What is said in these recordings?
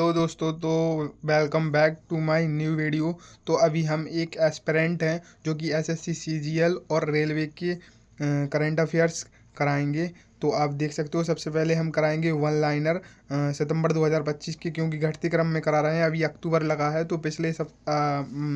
Hello दोस्तों, तो welcome back to my new video. तो अभी हम एक एस्पिरेंट हैं जो कि एसएससी सीजीएल और रेलवे के करंट अफेयर्स कराएंगे। तो आप देख सकते हो, सबसे पहले हम कराएंगे वन लाइनर सितंबर 2025 की, क्योंकि घटते क्रम में करा रहे हैं। अभी अक्टूबर लगा है तो पिछले सब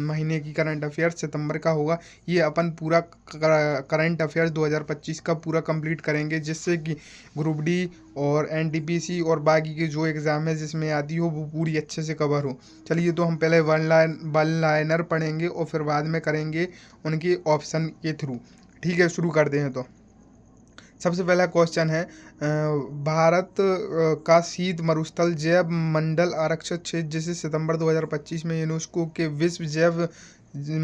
महीने की करंट अफेयर्स सितंबर का होगा। ये अपन पूरा करंट अफेयर्स 2025 का पूरा कंप्लीट करेंगे, जिससे कि ग्रुप डी और एनटीपीसी और बाकी के जो एग्ज़ाम है जिसमें आती हो वो पूरी अच्छे से कवर हो। चलिए, तो हम पहले वन लाइनर पढ़ेंगे और फिर बाद में करेंगे उनके ऑप्शन के थ्रू। ठीक है, शुरू करते हैं। तो सबसे पहला क्वेश्चन है, भारत का शीत मरुस्थल जैव मंडल आरक्षित क्षेत्र, जिसे सितंबर 2025 में यूनेस्को के विश्व जैव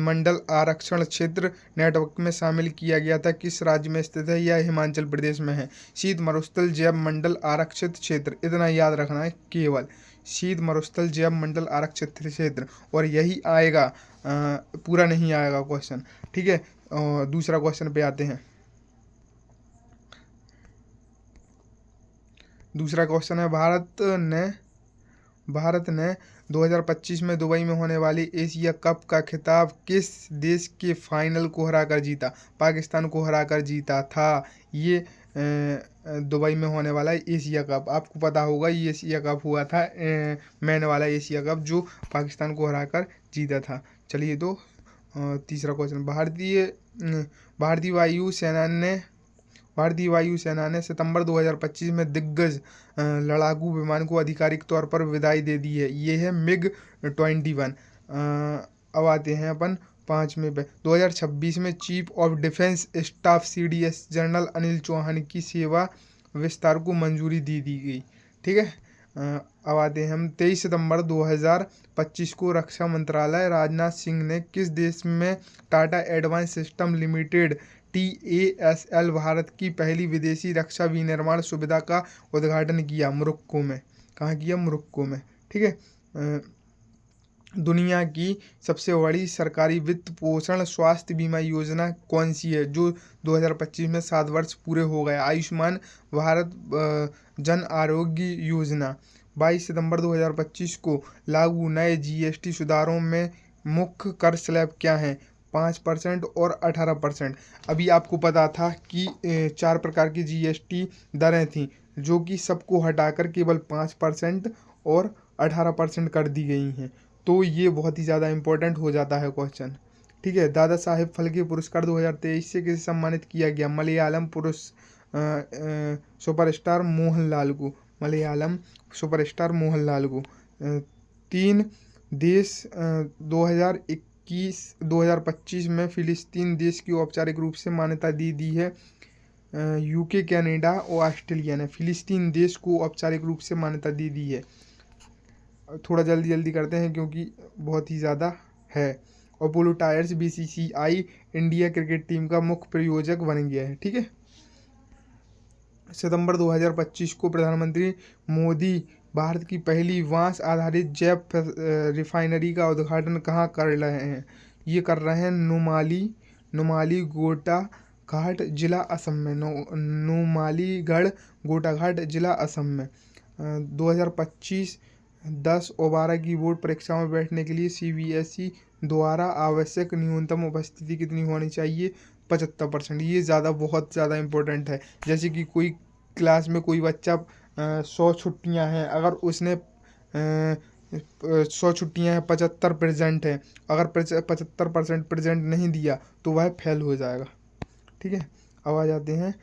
मंडल आरक्षण क्षेत्र नेटवर्क में शामिल किया गया था, किस राज्य में स्थित है? यह हिमाचल प्रदेश में है। शीत मरुस्थल जैव मंडल आरक्षित क्षेत्र, इतना याद रखना है केवल, शीत मरुस्थल जैव मंडल आरक्षित क्षेत्र, और यही आएगा, पूरा नहीं आएगा क्वेश्चन। ठीक है, दूसरा क्वेश्चन पे आते हैं। दूसरा क्वेश्चन है, भारत ने 2025 में दुबई में होने वाली एशिया कप का खिताब किस देश के फाइनल को हराकर जीता? पाकिस्तान को हराकर जीता था। ये दुबई में होने वाला एशिया कप, आपको पता होगा, ये एशिया कप हुआ था, मैन वाला एशिया कप, जो पाकिस्तान को हराकर जीता था। चलिए, तो तीसरा क्वेश्चन, भारतीय वायु सेना ने सितंबर 2025 में दिग्गज लड़ाकू विमान को आधिकारिक तौर पर विदाई दे दी है। ये है MiG-21। अब आते हैं अपन पाँचवें पे। 2026 में chief of defence staff CDS general Anil Chauhan की सेवा विस्तार को मंजूरी दी गई। ठीक है, अब आते हैं हम 23 सितंबर 2025 को रक्षा मंत्रालय राजनाथ सिंह ने किस देश में Tata advance system limited TASL Bharat की पहली विदेशी रक्षा विनिर्माण सुविधा का उद्घाटन किया? मोरक्को में। कहाँ किया? मोरक्को में। ठीक है, दुनिया की सबसे बड़ी सरकारी वित्त पोषण स्वास्थ्य बीमा योजना कौन सी है, जो 2025 में 7 वर्ष पूरे हो गए? आयुष्मान भारत जन आरोग्य योजना। 22 सितंबर 2025 को लागू नए GST सुधारों में मुख्य कर स्लैब क्या हैं? 5% और 18%। अभी आपको पता था कि 4 प्रकार की GST दरें थीं, जो कि सबको हटाकर केवल 5% और 18% कर दी गई हैं। तो ये बहुत ही ज़्यादा इम्पोर्टेंट हो जाता है क्वेश्चन। ठीक है, दादा साहेब फाल्के पुरस्कार 2023 से किसे सम्मानित किया गया? मलयालम सुपरस्टार मोहनलाल को। मलयालम सुपरस्टार मोहनलाल को। 3 देश 2025 में फिलिस्तीन देश की औपचारिक रूप से मान्यता दी है। UK, कनाडा और ऑस्ट्रेलिया ने फिलिस्तीन देश को औपचारिक रूप से मान्यता दी है। थोड़ा जल्दी करते हैं क्योंकि बहुत ही ज़्यादा है। Apollo tyres BCCI India cricket team का मुख्य प्रायोजक बन गया है। ठीक है, सितंबर 2025 को प्रधानमंत्री मोदी भारत की पहली बांस आधारित जैव रिफाइनरी का उद्घाटन कहाँ कर रहे हैं? ये कर रहे हैं नुमालीगढ़ गोटाघाट जिला असम में। नुमालीगढ़ गोटाघाट जिला असम में। 2025 10 और 12 की बोर्ड परीक्षाओं में बैठने के लिए CBSE द्वारा आवश्यक न्यूनतम उपस्थिति कितनी होनी चाहिए? 75%। ये बहुत ज़्यादा इम्पोर्टेंट है। जैसे कि कोई क्लास में कोई बच्चा 100 छुट्टियां हैं, अगर उसने 100 छुट्टियां हैं, 75% है, अगर 75% प्रेजेंट नहीं दिया तो वह फेल हो जाएगा। ठीक है, अब आ जाते हैं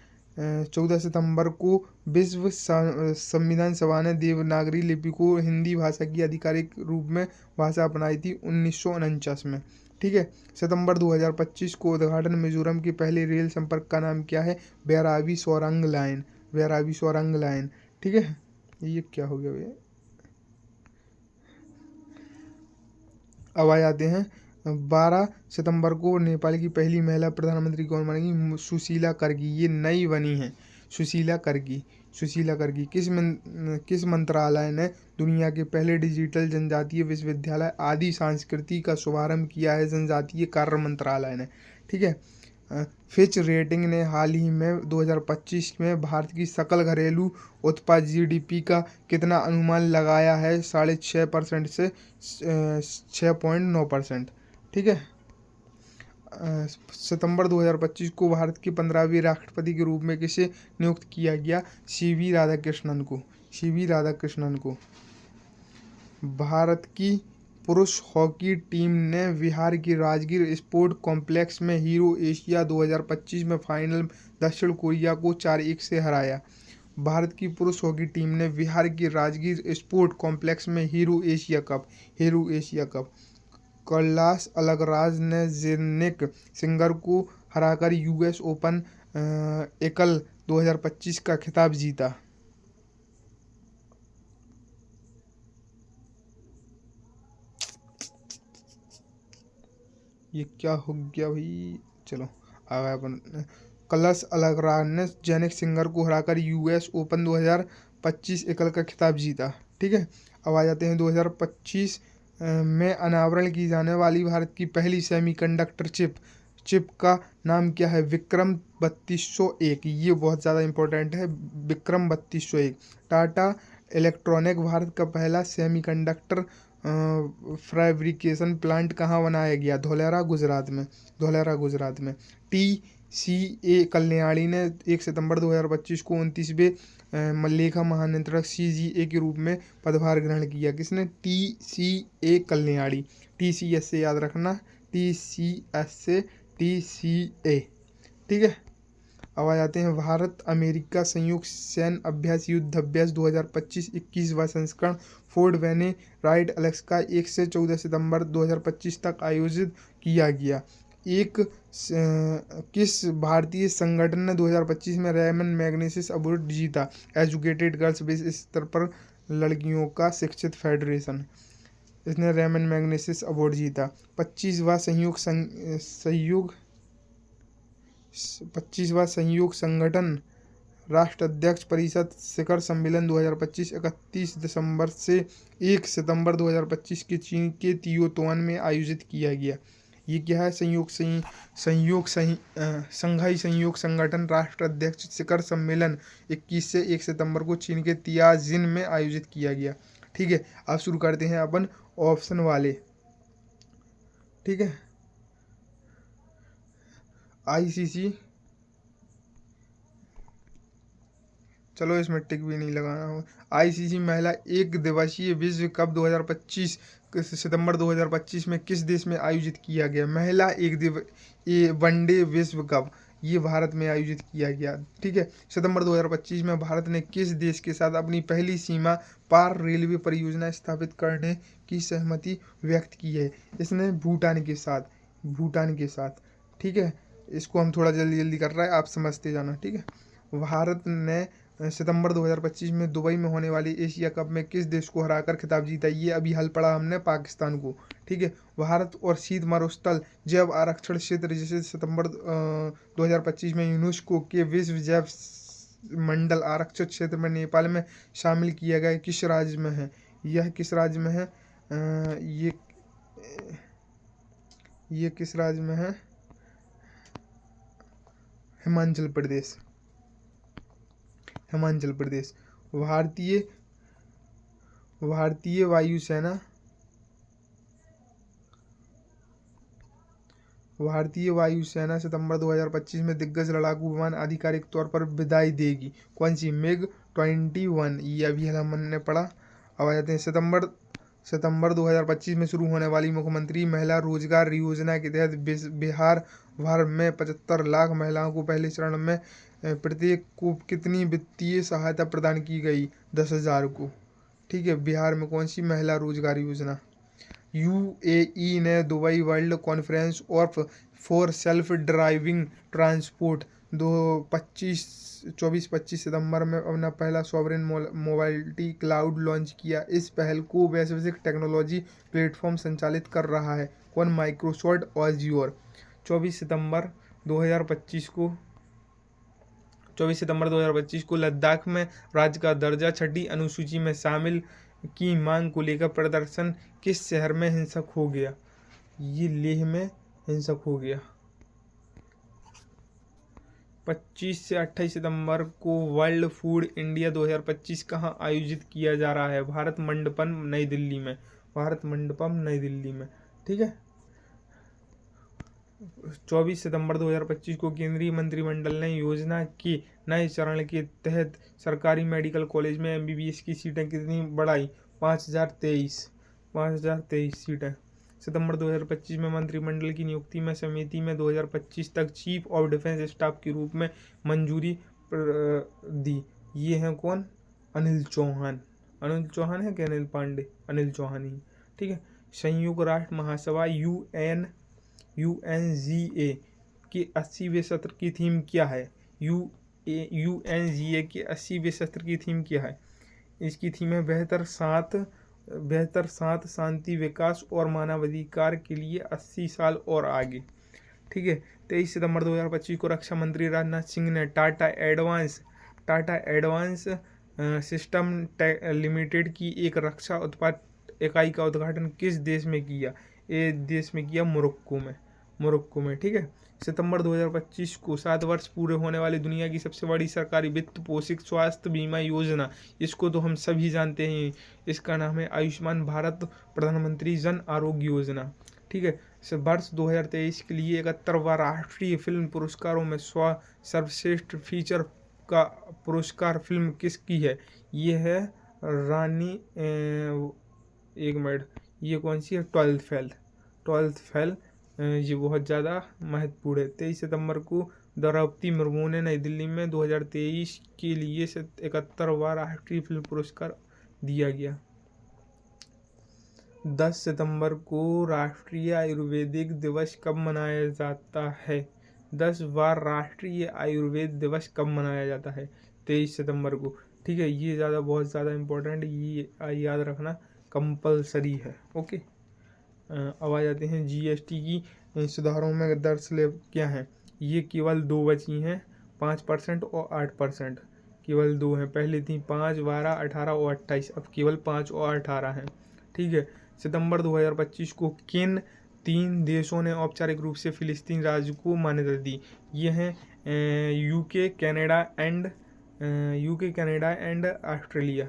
14 सितंबर को विश्व संविधान सभा ने देवनागरी लिपि को हिंदी भाषा की आधिकारिक रूप में भाषा अपनाई थी 1949 में। ठीक है, सितंबर 2025 को उद्घाटन मिजोरम के पहले रेल संपर्क का नाम क्या है? बैराबी सोरंग लाइन। ठीक है, ये क्या हो गया भैया? अब आ जाते हैं 12 सितंबर को नेपाल की पहली महिला प्रधानमंत्री कौन बनेगी? सुशीला कर्की। ये नई बनी है, सुशीला कर्की। किस मंत्रालय ने दुनिया के पहले डिजिटल जनजातीय विश्वविद्यालय आदि संस्कृति का शुभारंभ किया है? जनजातीय कार्य मंत्रालय ने। ठीक है, फिच रेटिंग ने हाल ही में 2025 में भारत की सकल घरेलू उत्पाद जीडीपी का कितना अनुमान लगाया है? 6.5% से 6.9%। ठीक है। सितंबर 2025 को भारत के 15वें राष्ट्रपति के रूप में किसे नियुक्त किया गया? सीवी राधाकृष्णन को। सीवी राधाकृष्णन को। भारत की पुरुष हॉकी टीम ने बिहार के राजगीर स्पोर्ट कॉम्प्लेक्स में हीरो एशिया 2025 में फाइनल दक्षिण कोरिया को 4-1 से हराया। भारत की पुरुष हॉकी टीम ने बिहार के राजगीर स्पोर्ट कॉम्प्लेक्स में हीरो एशिया कप कैलाश अलगराज ने जेनिक सिंगर को हराकर यूएस ओपन एकल 2025 का खिताब जीता। ये क्या हो गया भाई? चलो आ गया अपन। कैलाश अलगराज ने जेनिक सिंगर को हराकर यूएस ओपन 2025 एकल का खिताब जीता। ठीक है। अब आ जाते हैं 2025 में अनावरण की जाने वाली भारत की पहली सेमीकंडक्टर चिप का नाम क्या है? विक्रम 3201। ये बहुत ज़्यादा इम्पोर्टेंट है, विक्रम 3201। टाटा इलेक्ट्रॉनिक भारत का पहला सेमीकंडक्टर फैब्रिकेशन प्लांट कहाँ बनाया गया? धौलेरा गुजरात में। TCA कल्याणी ने 1 सितंबर 2025 को 29वें लेखा महानियंत्रक CGA के रूप में पदभार ग्रहण किया। किसने? TCA कल्याणी। TCS से याद रखना, TCS से TCA। ठीक है। अब आ जाते हैं भारत अमेरिका संयुक्त सैन्य अभ्यास युद्धाभ्यास 2025 21वां संस्करण फोर्ट वेने राइट अलेक्सा 1 से 14 सितंबर 2025 तक आयोजित किया गया। किस भारतीय संगठन ने 2025 में रेमन मैग्सेसे अवार्ड जीता? एजुकेटेड गर्ल्स विश्व स्तर पर लड़कियों का शिक्षित फेडरेशन, इसने रेमन मैग्सेसे अवार्ड जीता। 25वां संयुक्त संगठन राष्ट्राध्यक्ष परिषद शिखर सम्मेलन 2025 31 दिसंबर से 1 सितंबर 2025 के चीन के तियोतुआन में आयोजित किया गया। ये क्या है? संघाई सहयोग संगठन राष्ट्राध्यक्ष शिखर सम्मेलन 21 से 1 सितंबर को चीन के तियाजिन में आयोजित किया गया। ठीक है। अब शुरू करते हैं अपन ऑप्शन वाले। ठीक है। ICC, चलो इसमें टिक भी नहीं लगाना हो। ICC महिला एक दिवसीय विश्व कप 2025 सितंबर 2025 में किस देश में आयोजित किया गया? महिला वनडे विश्व कप ये भारत में आयोजित किया गया। ठीक है। सितंबर 2025 में भारत ने किस देश के साथ अपनी पहली सीमा पार रेलवे परियोजना स्थापित करने की सहमति व्यक्त की है? इसने भूटान के साथ। ठीक है। इसको हम थोड़ा जल्दी कर रहे हैं, आप समझते जाना। ठीक है। भारत ने सितंबर 2025 में दुबई में होने वाली एशिया कप में किस देश को हराकर खिताब जीता? ये अभी हल पड़ा हमने पाकिस्तान को। ठीक है। भारत और शीत मरुस्थल जैव आरक्षण क्षेत्र जिसे सितंबर 2025 में यूनेस्को के विश्व जैव मंडल आरक्षित क्षेत्र में नेपाल में शामिल किया गया, किस राज्य में है? यह किस राज्य में है? ये किस राज्य में है? हिमाचल प्रदेश। भारतीय वायुसेना सितंबर 2025 में दिग्गज लड़ाकू विमान आधिकारिक तौर पर विदाई देगी। कौन सी? MiG-21। ये अभी हमने पढ़ा। अब आ जाते हैं सितंबर 2025 में शुरू होने वाली मुख्यमंत्री महिला रोजगार योजना के तहत बिहार भर में 75 लाख महिलाओं को पहले चरण में प्रत्येक को कितनी वित्तीय सहायता प्रदान की गई? 10,000 को। ठीक है। बिहार में कौन सी महिला रोजगार योजना? UAE ने Dubai world conference for self driving transport 24-25 सितंबर में अपना पहला सॉवरेन मोबिलिटी क्लाउड लॉन्च किया। इस पहल को वैश्विक टेक्नोलॉजी प्लेटफॉर्म संचालित कर रहा है। कौन? Microsoft Azure। 24 सितंबर 2025 को लद्दाख में राज्य का दर्जा छठी अनुसूची में शामिल की मांग को लेकर प्रदर्शन किस शहर में हिंसक हो गया? ये लेह में हिंसक हो गया। 25 से 28 सितंबर को वर्ल्ड फूड इंडिया 2025 कहाँ आयोजित किया जा रहा है? भारत मंडपम नई दिल्ली में, भारत मंडपम नई दिल्ली में। ठीक है। 24 सितंबर 2025 को केंद्रीय मंत्रिमंडल ने योजना के नए चरण के तहत सरकारी मेडिकल कॉलेज में एमबीबीएस की सीटें कितनी बढ़ाई? 5023 सीटें। सितंबर 2025 में मंत्रिमंडल की नियुक्ति में समिति में 2025 तक चीफ ऑफ डिफेंस स्टाफ के रूप में मंजूरी दी। ये हैं कौन? अनिल चौहान। अनिल चौहान है कि अनिल पांडे? अनिल चौहान ही। ठीक है। संयुक्त राष्ट्र महासभा यूएनजीए के 80वें सत्र की थीम क्या है? यूएनजीए के 80वें सत्र की थीम क्या है? इसकी थीम है बेहतर साथ शांति विकास और मानवाधिकार के लिए 80 साल और आगे। ठीक है। 23 सितंबर 2025 को रक्षा मंत्री राजनाथ सिंह ने टाटा एडवांस सिस्टम लिमिटेड की एक रक्षा उत्पाद इकाई का उद्घाटन किस देश में किया? ये देश में किया मोरक्को में। ठीक है। सितंबर 2025 को 7 वर्ष पूरे होने वाली दुनिया की सबसे बड़ी सरकारी वित्त पोषित स्वास्थ्य बीमा योजना, इसको तो हम सभी जानते हैं, इसका नाम है आयुष्मान भारत प्रधानमंत्री जन आरोग्य योजना। ठीक है। वर्ष 2023 के लिए 71वां राष्ट्रीय फिल्म पुरस्कारों में सर्वश्रेष्ठ फीचर का पुरस्कार फिल्म किसकी है? ये है रानी एक मिनट, ये कौन सी है? 12th fail. ये बहुत ज़्यादा महत्वपूर्ण है। 23 सितंबर को द्रौपदी मुर्मू ने नई दिल्ली में 2023 के लिए 71वां राष्ट्रीय फिल्म पुरस्कार दिया गया। 10 सितंबर को राष्ट्रीय आयुर्वेदिक दिवस कब मनाया जाता है? 10वां राष्ट्रीय आयुर्वेद दिवस कब मनाया जाता है? 23 सितंबर को। ठीक है। ये बहुत ज़्यादा इम्पोर्टेंट, ये याद रखना कंपलसरी है। ओके। अब आ जाते हैं जीएसटी की सुधारों में दर स्लैब क्या है? ये केवल 2 बची हैं, 5% और 8%। केवल 2 हैं। पहले थी 5, 12, 18 और 28, अब केवल 5 और 18 हैं। ठीक है। सितंबर 2025 को किन 3 देशों ने औपचारिक रूप से फिलिस्तीन राज्य को मान्यता दी? ये हैं UK, Canada and Australia.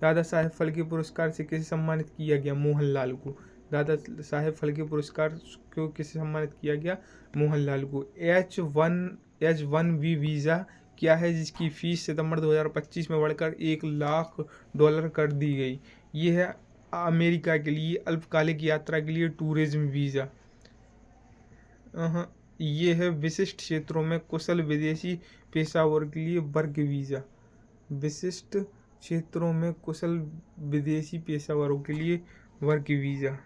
Dada Saheb Phalke पुरस्कार से किसे सम्मानित किया गया? मोहनलाल को। दादा साहेब फाल्के पुरस्कार को किसे सम्मानित किया गया? मोहनलाल को। H1B वीज़ा क्या है जिसकी फीस सितंबर 2025 में बढ़कर $1,00,000 कर दी गई? ये है अमेरिका के लिए अल्पकालिक यात्रा के लिए टूरिज्म वीज़ा। ये है विशिष्ट क्षेत्रों में कुशल विदेशी पेशेवरों के लिए वर्क वीज़ा। विशिष्ट क्षेत्रों में कुशल विदेशी पेशेवरों के लिए वर्क वीज़ा।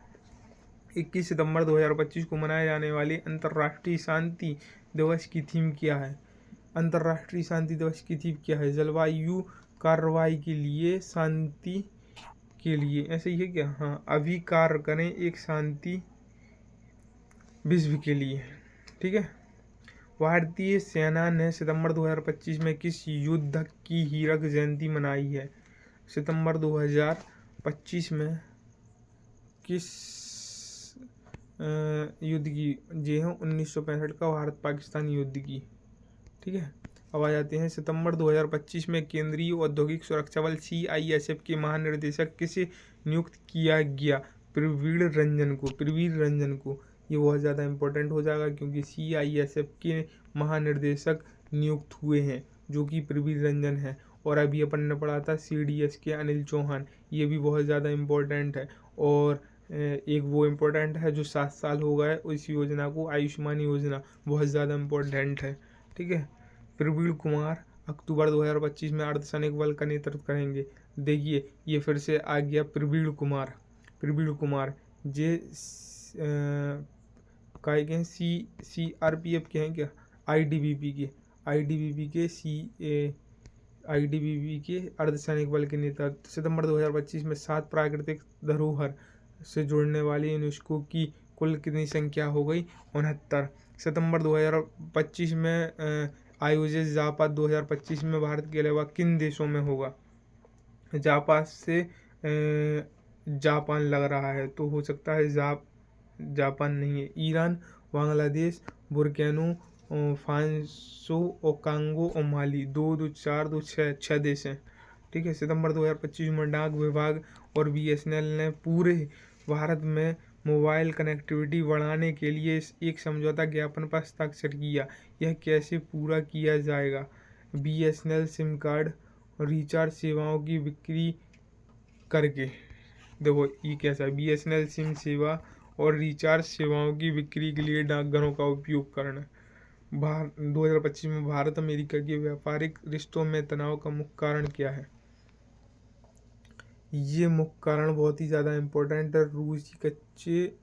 21 सितंबर 2025 को मनाए जाने वाले अंतर्राष्ट्रीय शांति दिवस की थीम क्या है? अंतर्राष्ट्रीय शांति दिवस की थीम क्या है? जलवायु कार्रवाई के लिए, शांति के लिए, ऐसे ही है क्या? हाँ, अभी कार्य करें एक शांति विश्व के लिए। ठीक है। भारतीय सेना ने सितंबर 2025 में किस युद्ध की हीरक जयंती मनाई है? सितंबर 2025 में किस युद्ध की? जी हाँ, 1965 का भारत पाकिस्तान युद्ध की। ठीक है। अब आ जाते हैं सितंबर 2025 में केंद्रीय औद्योगिक सुरक्षा बल CISF के महानिदेशक किसे नियुक्त किया गया? प्रवीण रंजन को। ये बहुत ज़्यादा इम्पोर्टेंट हो जाएगा क्योंकि CISF के महानिर्देशक नियुक्त हुए हैं जो कि प्रवीण रंजन है। और अभी अपन ने पढ़ा था CDS के अनिल चौहान, ये भी बहुत ज़्यादा इम्पोर्टेंट है। और एक वो इम्पोर्टेंट है जो 7 साल हो गए इस योजना को, आयुष्मान योजना, बहुत ज़्यादा इम्पोर्टेंट है। ठीक है। प्रवीण कुमार अक्टूबर 2025 में अर्धसैनिक बल का नेतृत्व करेंगे। देखिए ये फिर से आ गया प्रवीण कुमार जे काय के हैं? CRPF के हैं क्या? ITBP के अर्धसैनिक बल के नेतृत्व। सितंबर 2025 में 7 प्राकृतिक धरोहर से जुड़ने वाली यूनेस्को की कुल कितनी संख्या हो गई? 69। सितंबर 2025 में आयोजित जापान 2025 में भारत के अलावा किन देशों में होगा? जापान से जापान लग रहा है तो हो सकता है जापान नहीं है। ईरान, बांग्लादेश, बुर्किना फांसो और कांगो और माली, 2, 4, 2, 6 देश हैं। ठीक है। सितंबर 2025 में डाक विभाग और BSNL ने पूरे भारत में मोबाइल कनेक्टिविटी बढ़ाने के लिए एक समझौता ज्ञापन पर हस्ताक्षर किया। यह कैसे पूरा किया जाएगा? BSNL सिम कार्ड और रिचार्ज सेवाओं की बिक्री करके। देखो ये कैसा है, BSNL सिम सेवा और रिचार्ज सेवाओं की बिक्री के लिए डाकघरों का उपयोग करना। 2025 में भारत अमेरिका के व्यापारिक रिश्तों में तनाव का मुख्य कारण क्या है? ये मुख्य कारण बहुत ही ज़्यादा इम्पोर्टेंट है। रूसी कच्चे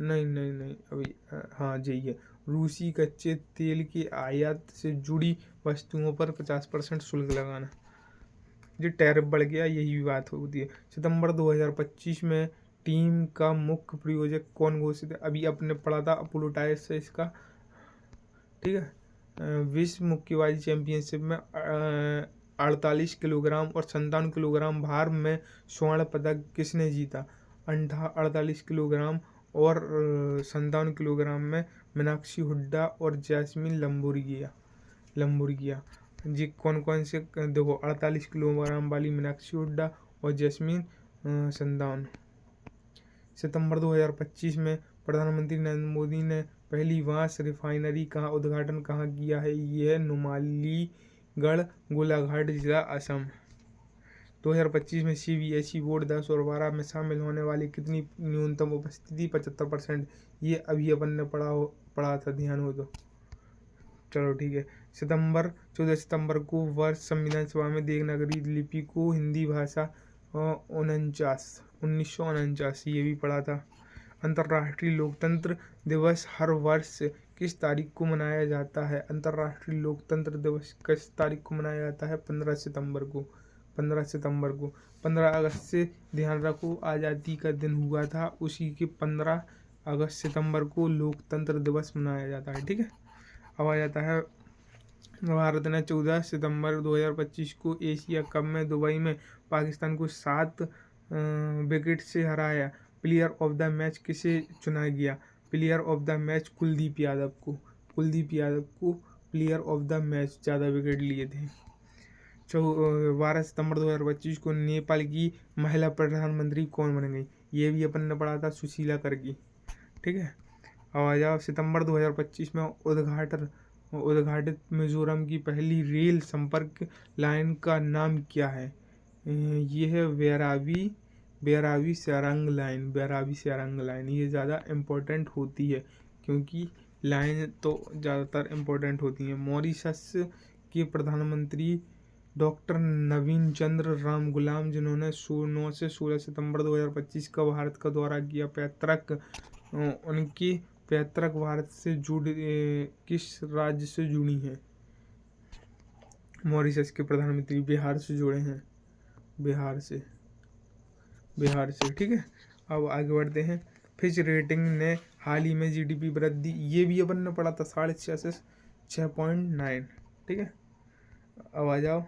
नहीं अभी हाँ यही है, रूसी कच्चे तेल की आयात से जुड़ी वस्तुओं पर 50% शुल्क लगाना। जो टैरिफ बढ़ गया, यही बात होती है। सितंबर 2025 में टीम का मुख्य प्रायोजक कौन घोषित है? अभी अपने पढ़ा था, अपोलो टायर्स से इसका। ठीक है। विश्व मुक्केबाजी चैंपियनशिप में 48 किलोग्राम और 57 किलोग्राम भार में स्वर्ण पदक किसने जीता? 48 किलोग्राम और 57 किलोग्राम में मीनाक्षी हुड्डा और जैस्मिन लंबोर्गिया। जी कौन कौन से? देखो 48 किलोग्राम वाली मीनाक्षी हुड्डा और जैस्मिन 57। सितंबर 2025 में प्रधानमंत्री नरेंद्र मोदी ने पहली बांस रिफाइनरी का उद्घाटन कहाँ किया है? ये है नुमालीगढ़, गोलाघाट जिला, असम। 2025 में CBSE बोर्ड 10 और 12 में शामिल होने वाली कितनी न्यूनतम उपस्थिति? 75%। ये अभी अपन ने पढ़ा था, ध्यान हो तो। चलो ठीक है। 14 सितंबर को वर्ष संविधान सभा में देवनागरी लिपि को हिंदी भाषा 1949 ये भी पढ़ा था। अंतर्राष्ट्रीय लोकतंत्र दिवस हर वर्ष किस तारीख को मनाया जाता है? अंतर्राष्ट्रीय लोकतंत्र दिवस किस तारीख को मनाया जाता है? 15 सितंबर को। 15 अगस्त से ध्यान रखो आज़ादी का दिन हुआ था, उसी के 15 अगस्त सितंबर को लोकतंत्र दिवस मनाया जाता है। ठीक है। अब आ जाता है, भारत ने 14 सितंबर 2025 को एशिया कप में दुबई में पाकिस्तान को 7 विकेट से हराया। प्लेयर ऑफ द मैच किसे चुना गया? Player of the match Kuldeep Yadav को प्लेयर ऑफ द मैच, ज़्यादा विकेट लिए थे। 12 सितंबर 2025 को नेपाल की महिला प्रधानमंत्री कौन बन गई? ये भी अपन ने पढ़ा था, सुशीला करगी। ठीक है। अब आ जाओ, सितंबर 2025 में उद्घाटित मिजोरम की पहली रेल संपर्क लाइन का नाम क्या है? ये है बेरावी सारंग लाइन। ये ज़्यादा इम्पोर्टेंट होती है क्योंकि लाइन तो ज़्यादातर इम्पोर्टेंट होती हैं। मॉरिशस के प्रधानमंत्री डॉक्टर नवीन चंद्र राम गुलाम, जिन्होंने 9 से 16 सितंबर 2025 का भारत का दौरा किया, उनकी पैतृक भारत से जुड़े किस राज्य से जुड़ी हैं? मॉरिशस के प्रधानमंत्री बिहार से जुड़े हैं, बिहार से। ठीक है। अब आगे बढ़ते हैं। फिच रेटिंग ने हाल ही में GDP वृद्धि, ये भी अपन ने पढ़ा था, 6.5 से 6.9। ठीक है। अब आ जाओ,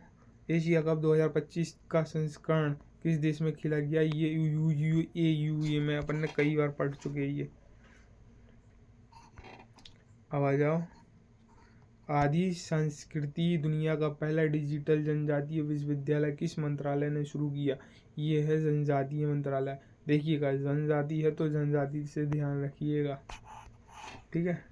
एशिया कप 2025 का संस्करण किस देश में खेला गया? ये UAE में अपन ने कई बार पढ़ चुके हैं ये। अब आ जाओ, आदि संस्कृति दुनिया का पहला डिजिटल जनजातीय विश्वविद्यालय किस मंत्रालय ने शुरू किया? ये है जनजातीय मंत्रालय। देखिएगा, जनजाति है तो जनजाति से ध्यान रखिएगा। ठीक है।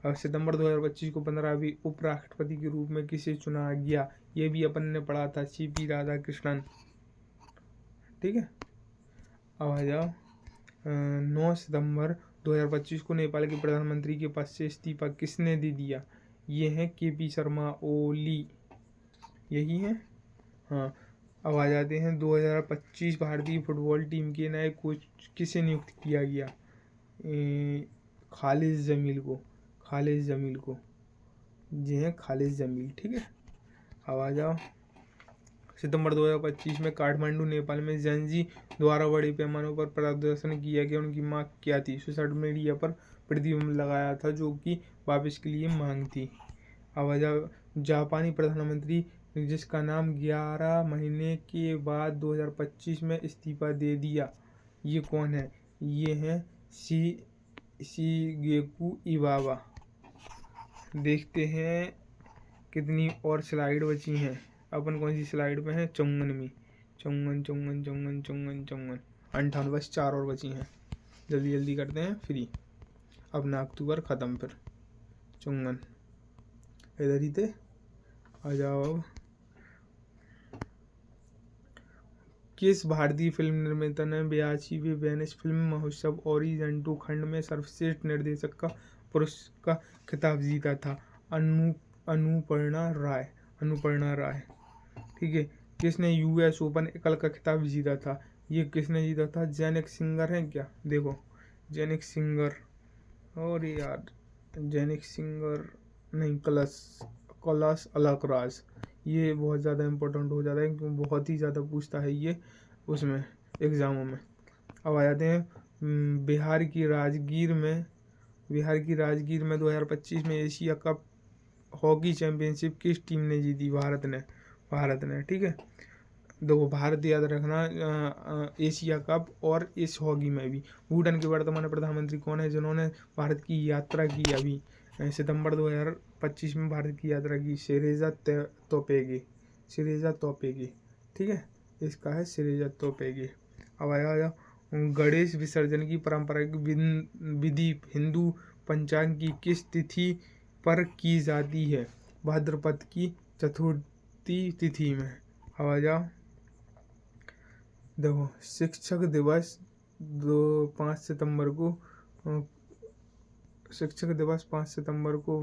और सितंबर 2025 को 15वीं उपराष्ट्रपति के रूप में किसे चुना गया? ये भी अपन ने पढ़ा था, CP राधाकृष्णन। ठीक है। अब आ जाओ, 9 सितंबर 2025 को नेपाल के प्रधानमंत्री के पद से इस्तीफा किसने दे दिया? ये हैं KP शर्मा ओली, यही है। हाँ। अब आ जाते हैं, 2025 भारतीय फुटबॉल टीम के नए कोच किसे नियुक्त किया गया? खालिद जमील को। ये हैं खालिद जमील। ठीक है। अब आ जाओ, सितंबर 2025 में काठमांडू, नेपाल में जेनजी द्वारा बड़े पैमाने पर प्रदर्शन किया गया। उनकी मांग क्या थी? सोशल मीडिया पर प्रतिबंध लगाया था, जो कि वापस के लिए मांग थी। अब आ जाओ, जापानी प्रधानमंत्री जिसका नाम 11 महीने के बाद 2025 में इस्तीफा दे दिया, ये कौन है? ये है शिगेकू इवाबा। देखते हैं कितनी और स्लाइड बची हैं। अपन कौन सी स्लाइड पे हैं? 54 में। 54 58, बस 4 और बची हैं। जल्दी जल्दी करते हैं फ्री, अपना अक्टूबर ख़त्म। फिर 54 इधर ही थे, आ जाओ अब। किस भारतीय फिल्म निर्माता ने 82वें वेनिस फिल्म महोत्सव ओरिजेंटो खंड में सर्वश्रेष्ठ निर्देशक का पुरस्कार का खिताब जीता था? अनुपर्णा राय। ठीक है। किसने यूएस ओपन एकल का खिताब जीता था? ये किसने जीता था? जेनिक सिंगर है क्या? देखो, जेनिक सिंगर, और यार जेनिक सिंगर नहीं, कलश अलकराज। ये बहुत ज़्यादा इम्पोर्टेंट हो जाता है क्योंकि बहुत ही ज़्यादा पूछता है ये उसमें एग्ज़ामों में। अब आ जाते हैं बिहार की राजगीर में 2025 में एशिया कप हॉकी चैंपियनशिप किस टीम ने जीती? भारत ने। ठीक है, देखो भारत याद रखना, एशिया कप और इस हॉकी में भी। भूटान के वर्तमान प्रधानमंत्री कौन है जिन्होंने भारत की यात्रा की अभी सितंबर 2025 में भारत की यात्रा की? शेरेजा तोपेगे। ठीक है, इसका है शेरेजा तोपेगे। अब आया गणेश विसर्जन की पारंपरिक विधि हिंदू पंचांग की किस तिथि पर की जाती है? भाद्रपद की चतुर्थी तिथि में। अब आ जाओ, देखो शिक्षक दिवस 5 सितंबर को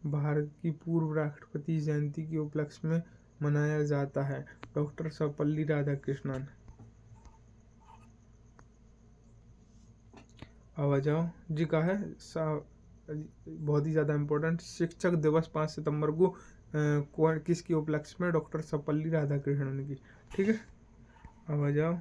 भारत की पूर्व राष्ट्रपति जयंती के उपलक्ष्य में मनाया जाता है। डॉक्टर सर्वपल्ली राधाकृष्णन। अब आ जाओ जी का है बहुत ही ज़्यादा इम्पोर्टेंट, शिक्षक दिवस 5 सितंबर को किसके उपलक्ष्य में? डॉक्टर सर्वपल्ली राधाकृष्णन की। ठीक है, अब आ जाओ,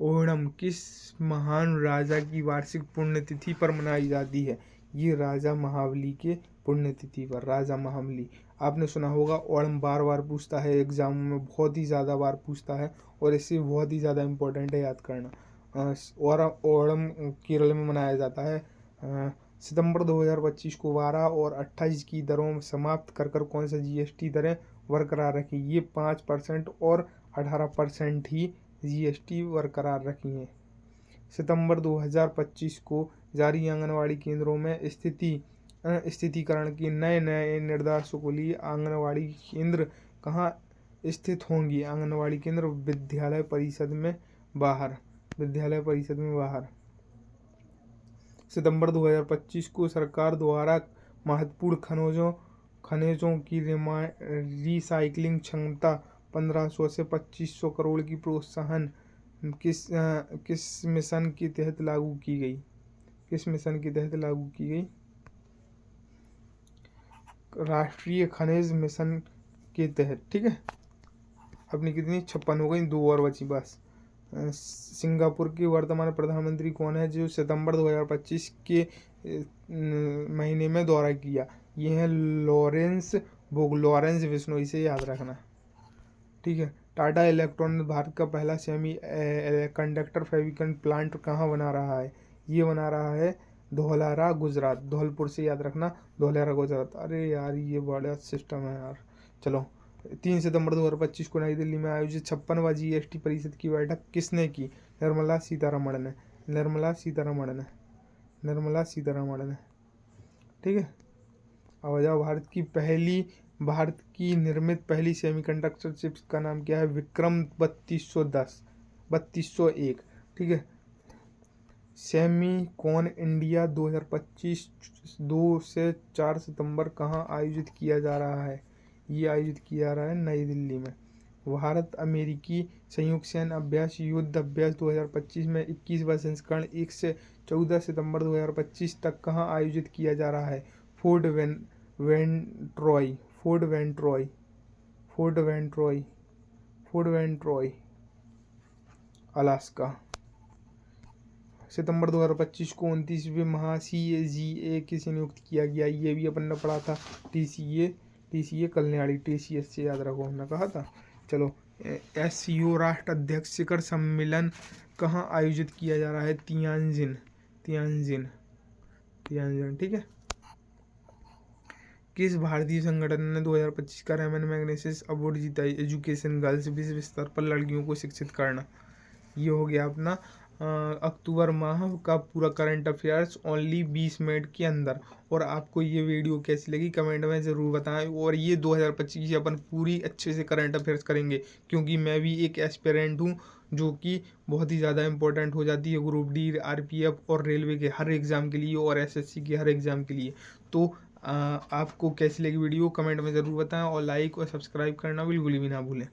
ओणम किस महान राजा की वार्षिक पुण्यतिथि पर मनाई जाती है? ये राजा महाबली के पुण्यतिथि पर। राजा महाबली आपने सुना होगा। ओणम बार बार पूछता है एग्जाम में, बहुत ही ज़्यादा बार पूछता है और इससे बहुत ही ज़्यादा इम्पोर्टेंट है याद करना। और ओणम केरल में मनाया जाता है। सितंबर 2025 को 12 और 28 की दरों में समाप्त कर कौन सा जीएसटी दरें बरकरार रखी? ये 5% और 18% ही जीएसटी बरकरार रखी हैं। सितंबर 2025 को जारी आंगनवाड़ी केंद्रों में स्थितिकरण के नए निर्देशों के लिए आंगनवाड़ी केंद्र कहाँ स्थित होंगी? आंगनवाड़ी केंद्र विद्यालय परिषद में बाहर। सितंबर 2025 को सरकार द्वारा महत्वपूर्ण खनिजों की रिसाइक्लिंग क्षमता 1500 से 2500 करोड़ की प्रोत्साहन किस मिशन के तहत लागू की गई? राष्ट्रीय खनिज मिशन के तहत। ठीक है, अपनी कितनी 56 हो गई, 2 और बची बस। सिंगापुर के वर्तमान प्रधानमंत्री कौन है जो सितंबर 2025 के महीने में दौरा किया? ये है लॉरेंस बिश्नोई, से याद रखना। ठीक है, टाटा इलेक्ट्रॉनिक्स भारत का पहला सेमी कंडक्टर फैब्रिकेशन प्लांट कहाँ बना रहा है? ये बना रहा है धौलारा गुजरात। धौलपुर से याद रखना, धौलारा गुजरात। अरे यार ये बड़ा सिस्टम है यार। चलो, 3 सितंबर 2025 को नई दिल्ली में आयोजित 56वां जीएसटी परिषद की बैठक किसने की? निर्मला सीतारमण ने। ठीक है, अब आ जाओ, भारत की निर्मित पहली सेमीकंडक्टर चिप्स का नाम क्या है? विक्रम 3201। ठीक है, सेमीकॉन इंडिया 2025 2 से 4 सितंबर कहाँ आयोजित किया जा रहा है? ये आयोजित किया जा रहा है नई दिल्ली में। भारत अमेरिकी संयुक्त सैन्य अभ्यास युद्ध अभ्यास 2025 में 21वां संस्करण 1 से 14 सितंबर 2025 तक कहाँ आयोजित किया जा रहा है? Fort वेंट्रॉय, Alaska. सितंबर 2025 को 29वें महा-CAGA किसे नियुक्त किया गया? ये भी अपन ने पढ़ा था, TCA कल्याणी, TCS से याद रखो, हमने कहा था। चलो, SCO राष्ट्र अध्यक्ष शिखर सम्मेलन कहाँ आयोजित किया जा रहा है? तियानजिन। ठीक है, किस भारतीय संगठन ने 2025 का रेमन मैग्सेसे अवार्ड जीता? एजुकेशन गर्ल्स, विश्व स्तर पर लड़कियों को शिक्षित करना। ये हो गया अपना अक्टूबर माह का पूरा करंट अफेयर्स ओनली 20 मिनट के अंदर। और आपको ये वीडियो कैसी लगी कमेंट में ज़रूर बताएं। और ये 2025 अपन पूरी अच्छे से करंट अफेयर्स करेंगे, क्योंकि मैं भी एक एस्पिरेंट हूँ, जो कि बहुत ही ज़्यादा इंपॉर्टेंट हो जाती है ग्रुप डी, आरपीएफ और रेलवे के हर एग्ज़ाम के लिए और एसएससी के हर एग्ज़ाम के लिए। तो आपको कैसी लगी वीडियो कमेंट में ज़रूर बताएं, और लाइक और सब्सक्राइब करना बिल्कुल भी ना भूलें।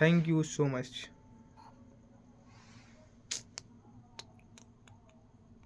Thank you so much.